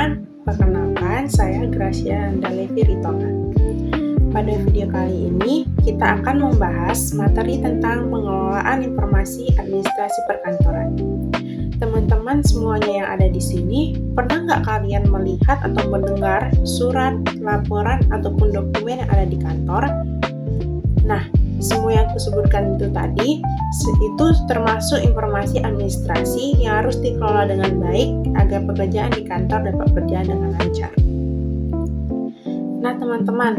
teman-teman, perkenalkan saya Gracia Andalevi Ritonga. Pada video kali ini, kita akan membahas materi tentang pengelolaan informasi administrasi perkantoran. Teman-teman semuanya yang ada di sini, pernah nggak kalian melihat atau mendengar surat, laporan, ataupun dokumen yang ada di kantor? Nah, semua yang kusebutkan itu tadi, itu termasuk informasi administrasi yang harus dikelola dengan baik agar pekerjaan di kantor dapat berjalan dengan lancar. Nah teman-teman,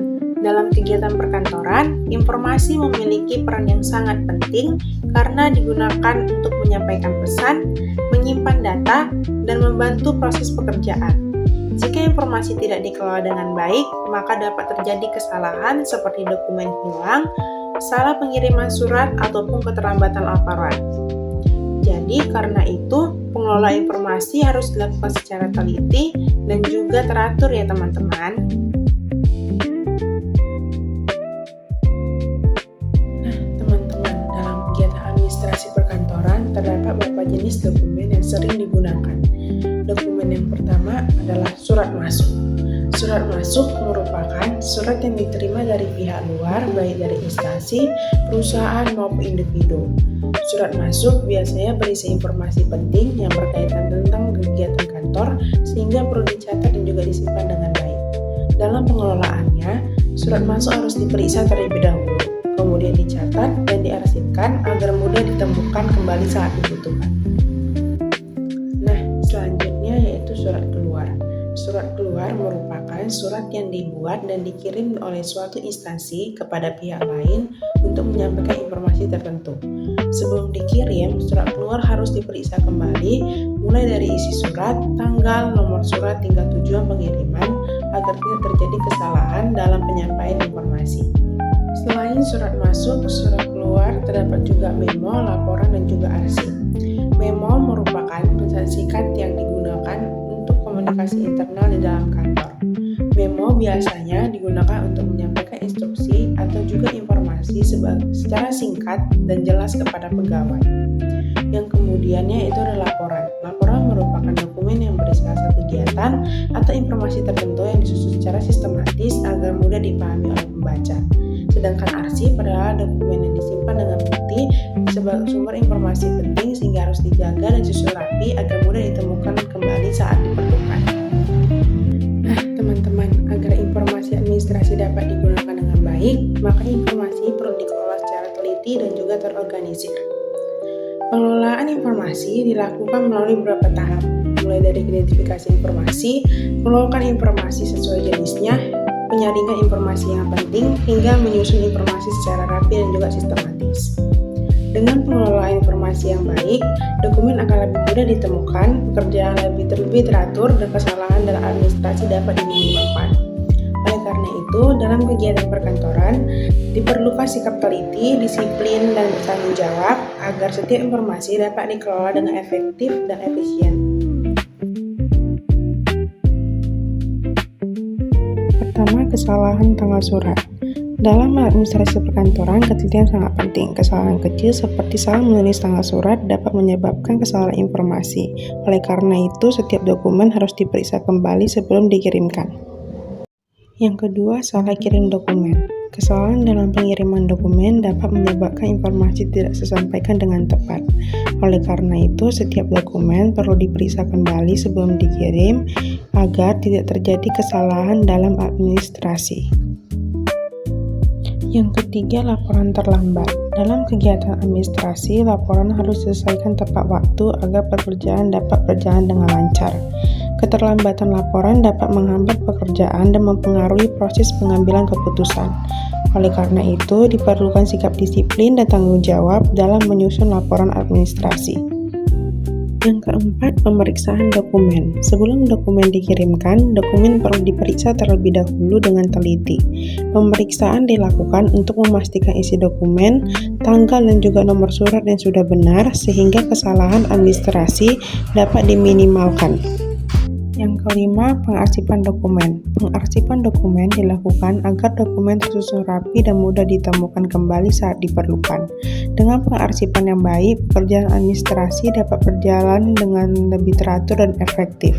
dalam kegiatan perkantoran, informasi memiliki peran yang sangat penting karena digunakan untuk menyampaikan pesan, menyimpan data, dan membantu proses pekerjaan. Jika informasi tidak dikelola dengan baik, maka dapat terjadi kesalahan seperti dokumen hilang, salah pengiriman surat, ataupun keterlambatan laporan. Jadi, karena itu, pengelolaan informasi harus dilakukan secara teliti dan juga teratur ya teman-teman. Nah, teman-teman, dalam kegiatan administrasi perkantoran terdapat beberapa jenis dokumen yang sering digunakan. Dokumen yang pertama adalah surat masuk. Surat masuk merupakan surat yang diterima dari pihak luar, baik dari instansi, perusahaan, maupun individu. Surat masuk biasanya berisi informasi penting yang berkaitan tentang kegiatan kantor, sehingga perlu dicatat dan juga disimpan dengan baik. Dalam pengelolaannya, surat masuk harus diperiksa terlebih dahulu, kemudian dicatat dan diarsipkan agar mudah ditemukan kembali saat dibutuhkan. Nah, selanjutnya yaitu surat keluar. Surat keluar merupakan surat yang dibuat dan dikirim oleh suatu instansi kepada pihak lain untuk menyampaikan informasi tertentu. Sebelum dikirim, surat keluar harus diperiksa kembali, mulai dari isi surat, tanggal, nomor surat, hingga tujuan pengiriman, agar tidak terjadi kesalahan dalam penyampaian informasi. Selain surat masuk, surat keluar, terdapat juga memo, laporan, dan juga arsip. Memo merupakan pesan singkat yang digunakan untuk komunikasi internal di dalam kantor. Memo biasanya digunakan untuk menyampaikan instruksi atau juga informasi secara singkat dan jelas kepada pegawai. Yang kemudiannya itu adalah laporan. Laporan merupakan dokumen yang berisi hasil kegiatan atau informasi tertentu yang disusun secara sistematis agar mudah dipahami oleh pembaca. Sedangkan arsip adalah dokumen yang disimpan dengan bukti sebagai sumber informasi penting sehingga harus dijaga dan disusun rapi agar mudah ditemukan kembali saat diperlukan. Nah, teman-teman, agar informasi administrasi dapat digunakan dengan baik, maka informasi perlu dikelola secara teliti dan juga terorganisir. Pengelolaan informasi dilakukan melalui beberapa tahap, mulai dari identifikasi informasi, mengelola informasi sesuai jenisnya, penyaringan informasi yang penting, hingga menyusun informasi secara rapi dan juga sistematis. Dengan pengelolaan informasi yang baik, dokumen akan lebih mudah ditemukan, pekerjaan lebih teratur, dan kesalahan dalam administrasi dapat diminimalkan. Oleh karena itu, dalam kegiatan perkantoran, diperlukan sikap teliti, disiplin, dan bertanggung jawab agar setiap informasi dapat dikelola dengan efektif dan efisien. Pertama, kesalahan tanggal surat. Dalam administrasi perkantoran, ketelitian sangat penting. Kesalahan kecil seperti salah menulis tanggal surat dapat menyebabkan kesalahan informasi. Oleh karena itu, setiap dokumen harus diperiksa kembali sebelum dikirimkan. Yang kedua, salah kirim dokumen. Kesalahan dalam pengiriman dokumen dapat menyebabkan informasi tidak tersampaikan dengan tepat. Oleh karena itu, setiap dokumen perlu diperiksa kembali sebelum dikirim agar tidak terjadi kesalahan dalam administrasi. Yang ketiga, laporan terlambat. Dalam kegiatan administrasi, laporan harus diselesaikan tepat waktu agar pekerjaan dapat berjalan dengan lancar. Keterlambatan laporan dapat menghambat pekerjaan dan mempengaruhi proses pengambilan keputusan. Oleh karena itu, diperlukan sikap disiplin dan tanggung jawab dalam menyusun laporan administrasi. Yang keempat, pemeriksaan dokumen. Sebelum dokumen dikirimkan, dokumen perlu diperiksa terlebih dahulu dengan teliti. Pemeriksaan dilakukan untuk memastikan isi dokumen, tanggal, dan juga nomor surat yang sudah benar, sehingga kesalahan administrasi dapat diminimalkan. Yang kelima, pengarsipan dokumen. Pengarsipan dokumen dilakukan agar dokumen tersusun rapi dan mudah ditemukan kembali saat diperlukan. Dengan pengarsipan yang baik, pekerjaan administrasi dapat berjalan dengan lebih teratur dan efektif.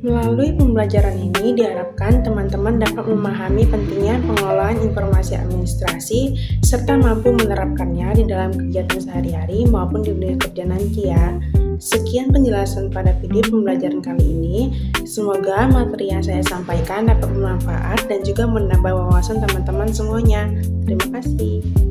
Melalui pembelajaran ini diharapkan teman-teman dapat memahami pentingnya pengelolaan informasi administrasi serta mampu menerapkannya di dalam kegiatan sehari-hari maupun di dunia kerja nanti ya. Sekian penjelasan pada video pembelajaran kali ini. Semoga materi yang saya sampaikan dapat bermanfaat dan juga menambah wawasan teman-teman semuanya. Terima kasih.